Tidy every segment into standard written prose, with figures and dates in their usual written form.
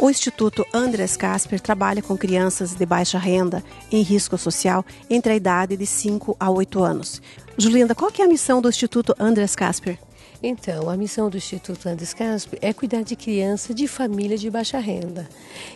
O Instituto Andrés Casper trabalha com crianças de baixa renda em risco social entre a idade de 5 a 8 anos. Julinda, qual que é a missão do Instituto Andrés Casper? Então, a missão do Instituto Andrés Casper é cuidar de criança de família de baixa renda.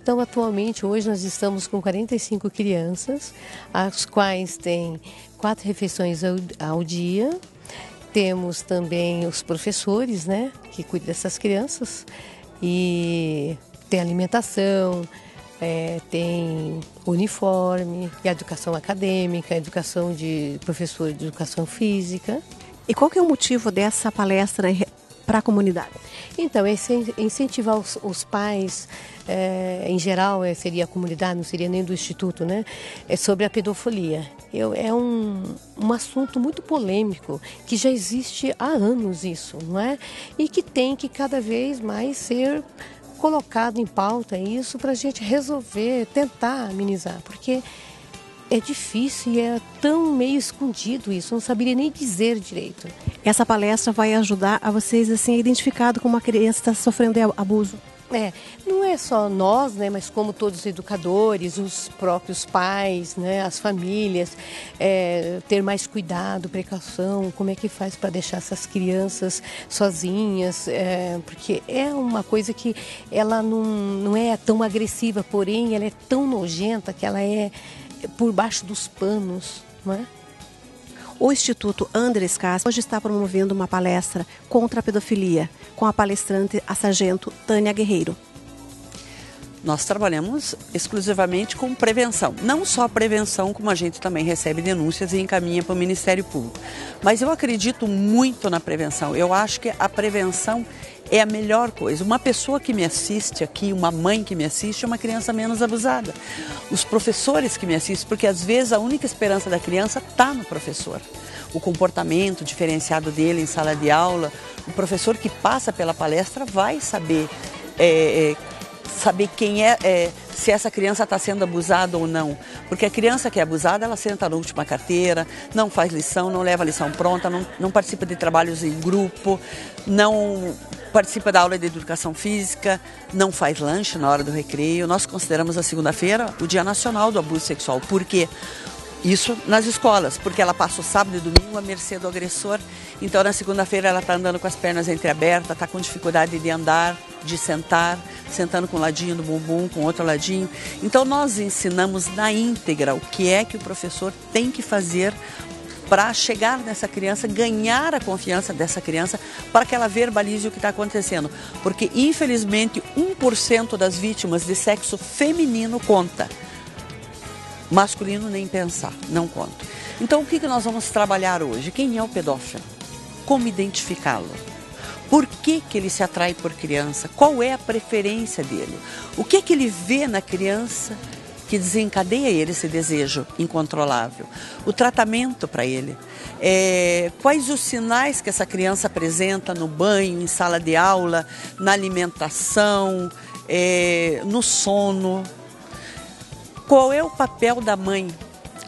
Então, atualmente, hoje nós estamos com 45 crianças, as quais têm 4 refeições ao dia. Temos também os professores, que cuidam dessas crianças. E tem alimentação, tem uniforme, e a educação acadêmica, a educação de professor de educação física. E qual que é o motivo dessa palestra para a comunidade? Então, é incentivar os pais, em geral, seria a comunidade, não seria nem do Instituto, é sobre a pedofilia. É um assunto muito polêmico, que já existe há anos isso, não é? E que tem que cada vez mais ser colocado em pauta isso para a gente resolver, tentar amenizar, porque é difícil e é tão meio escondido isso, não saberia nem dizer direito. Essa palestra vai ajudar a vocês assim, a identificar como uma criança está sofrendo abuso. Não é só nós, mas como todos os educadores, os próprios pais, as famílias, ter mais cuidado, precaução, como é que faz para deixar essas crianças sozinhas, porque é uma coisa que ela não é tão agressiva, porém ela é tão nojenta que ela é por baixo dos panos, não é? O Instituto Andrés Casper hoje está promovendo uma palestra contra a pedofilia, com a palestrante, a sargento Tânia Guerreiro. Nós trabalhamos exclusivamente com prevenção. Não só prevenção, como a gente também recebe denúncias e encaminha para o Ministério Público. Mas eu acredito muito na prevenção. Eu acho que a prevenção é a melhor coisa. Uma pessoa que me assiste aqui, uma mãe que me assiste, é uma criança menos abusada. Os professores que me assistem, porque às vezes a única esperança da criança está no professor. O comportamento diferenciado dele em sala de aula, o professor que passa pela palestra vai saber quem se essa criança está sendo abusada ou não. Porque a criança que é abusada, ela senta na última carteira, não faz lição, não leva a lição pronta, não participa de trabalhos em grupo, não participa da aula de educação física, não faz lanche na hora do recreio. Nós consideramos a segunda-feira o Dia Nacional do Abuso Sexual. Por quê? Isso nas escolas, porque ela passa o sábado e domingo à mercê do agressor. Então, na segunda-feira, ela está andando com as pernas entreabertas, está com dificuldade de andar, de sentar, sentando com um ladinho do bumbum, com outro ladinho. Então, nós ensinamos na íntegra o que é que o professor tem que fazer para chegar nessa criança, ganhar a confiança dessa criança, para que ela verbalize o que está acontecendo. Porque, infelizmente, 1% das vítimas de sexo feminino conta. Masculino nem pensar, não conta. Então, o que nós vamos trabalhar hoje? Quem é o pedófilo? Como identificá-lo? Por que ele se atrai por criança? Qual é a preferência dele? O que ele vê na criança que desencadeia ele esse desejo incontrolável? O tratamento para ele. Quais os sinais que essa criança apresenta no banho, em sala de aula, na alimentação, no sono? Qual é o papel da mãe?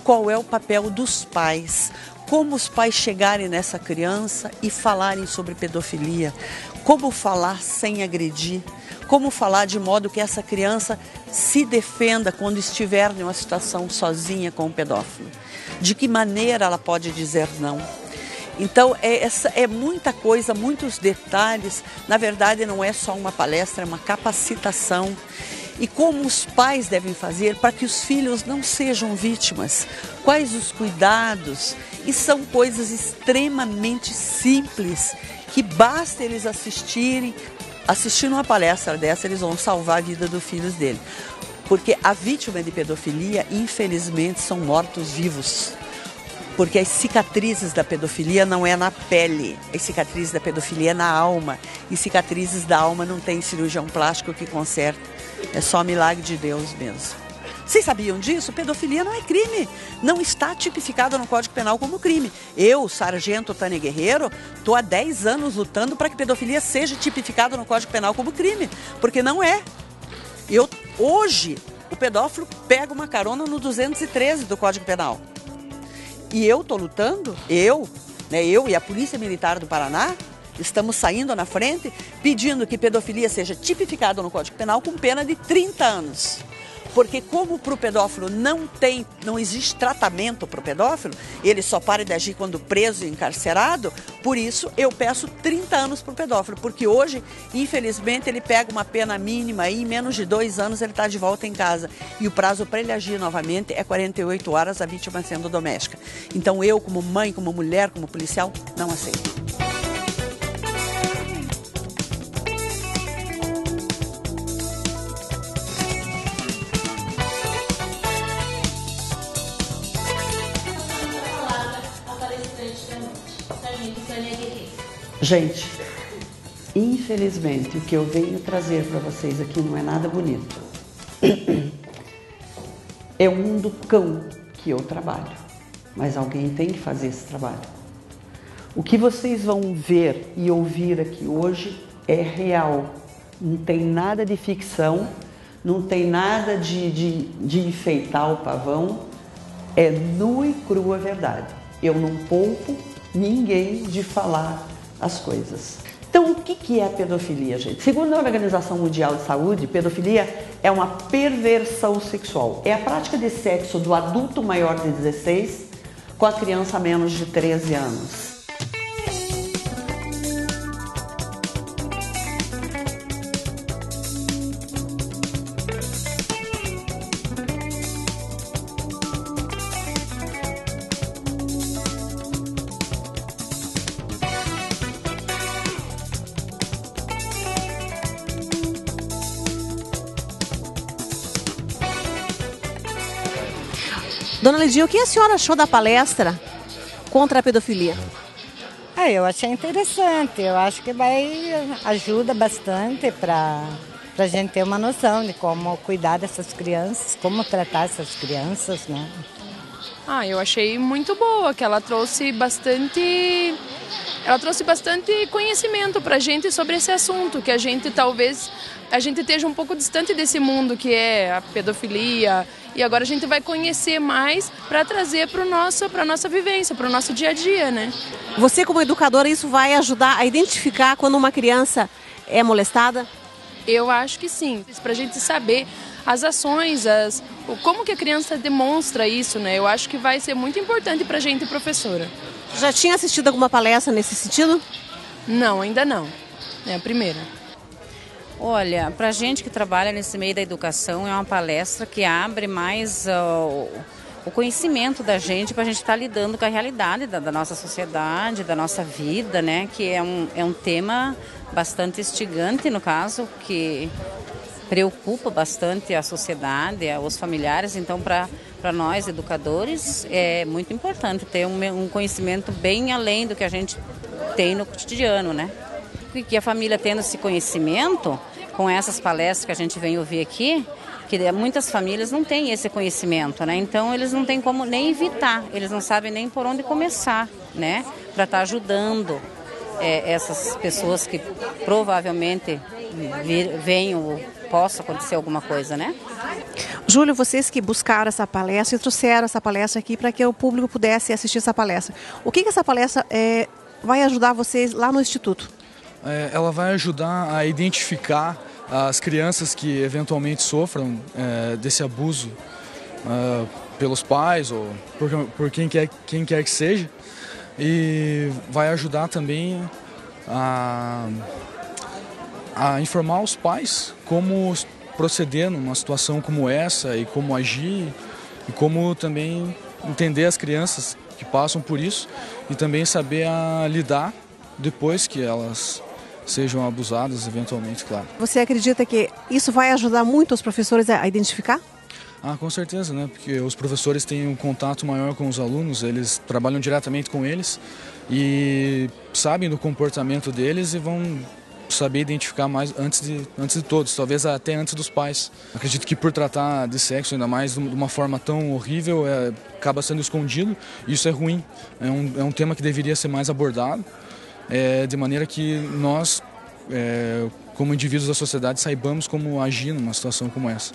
Qual é o papel dos pais? Como os pais chegarem nessa criança e falarem sobre pedofilia? Como falar sem agredir? Como falar de modo que essa criança se defenda quando estiver em uma situação sozinha com o pedófilo? De que maneira ela pode dizer não? Então, é muita coisa, muitos detalhes. Na verdade, não é só uma palestra, é uma capacitação. E como os pais devem fazer para que os filhos não sejam vítimas? Quais os cuidados? E são coisas extremamente simples, que basta eles assistindo uma palestra dessa, eles vão salvar a vida dos filhos dele. Porque a vítima de pedofilia, infelizmente, são mortos-vivos. Porque as cicatrizes da pedofilia não é na pele, as cicatrizes da pedofilia é na alma. E cicatrizes da alma não tem cirurgião plástico que conserta, é só milagre de Deus mesmo. Vocês sabiam disso? Pedofilia não é crime, não está tipificado no Código Penal como crime. Eu, sargento Tânia Guerreiro, estou há 10 anos lutando para que pedofilia seja tipificada no Código Penal como crime, porque não é. Hoje, o pedófilo pega uma carona no 213 do Código Penal. E eu estou lutando, eu e a Polícia Militar do Paraná, estamos saindo na frente pedindo que pedofilia seja tipificada no Código Penal com pena de 30 anos. Porque como para o pedófilo não existe tratamento para o pedófilo, ele só para de agir quando preso e encarcerado, por isso eu peço 30 anos para o pedófilo, porque hoje, infelizmente, ele pega uma pena mínima e em menos de 2 anos ele está de volta em casa. E o prazo para ele agir novamente é 48 horas, a vítima sendo doméstica. Então eu, como mãe, como mulher, como policial, não aceito. Gente, infelizmente, o que eu venho trazer para vocês aqui não é nada bonito. É o mundo cão que eu trabalho, mas alguém tem que fazer esse trabalho. O que vocês vão ver e ouvir aqui hoje é real. Não tem nada de ficção, não tem nada de enfeitar o pavão. É nua e crua verdade. Eu não poupo ninguém de falar as coisas. Então, o que é a pedofilia, gente? Segundo a Organização Mundial de Saúde, pedofilia é uma perversão sexual. É a prática de sexo do adulto maior de 16 com a criança menos de 13 anos. Dona Lidia, o que a senhora achou da palestra contra a pedofilia? Eu achei interessante, eu acho que ajuda bastante para a gente ter uma noção de como cuidar dessas crianças, como tratar essas crianças, né? Eu achei muito boa, que ela trouxe bastante conhecimento para a gente sobre esse assunto, que a gente esteja um pouco distante desse mundo que é a pedofilia, e agora a gente vai conhecer mais para trazer para a nossa vivência, para o nosso dia a dia, né? Você, como educadora, isso vai ajudar a identificar quando uma criança é molestada? Eu acho que sim, para a gente saber as ações, como que a criança demonstra isso, né? Eu acho que vai ser muito importante para a gente, professora. Já tinha assistido alguma palestra nesse sentido? Não, ainda não. É a primeira. Olha, para a gente que trabalha nesse meio da educação, é uma palestra que abre mais o conhecimento da gente para a gente estar lidando com a realidade da nossa sociedade, da nossa vida, né? Que é um tema bastante instigante, no caso, que preocupa bastante a sociedade, os familiares. Então, para nós, educadores, é muito importante ter um conhecimento bem além do que a gente tem no cotidiano, né? E que a família tendo esse conhecimento, com essas palestras que a gente vem ouvir aqui, que muitas famílias não têm esse conhecimento, né? Então eles não têm como nem evitar, eles não sabem nem por onde começar, né? Para estar ajudando essas pessoas que provavelmente venham ou possa acontecer alguma coisa, né? Júlio, vocês que buscaram essa palestra e trouxeram essa palestra aqui para que o público pudesse assistir essa palestra. O que essa palestra vai ajudar vocês lá no Instituto? Ela vai ajudar a identificar as crianças que eventualmente sofram desse abuso pelos pais ou por quem quer que seja, e vai ajudar também a informar os pais como proceder numa situação como essa e como agir e como também entender as crianças que passam por isso e também saber lidar depois que elas sejam abusadas eventualmente, claro. Você acredita que isso vai ajudar muito os professores a identificar? Com certeza, né? Porque os professores têm um contato maior com os alunos, eles trabalham diretamente com eles e sabem do comportamento deles e vão saber identificar mais antes de todos, talvez até antes dos pais. Acredito que por tratar de sexo, ainda mais de uma forma tão horrível, acaba sendo escondido e isso é ruim. É um tema que deveria ser mais abordado, de maneira que nós, como indivíduos da sociedade, saibamos como agir numa situação como essa.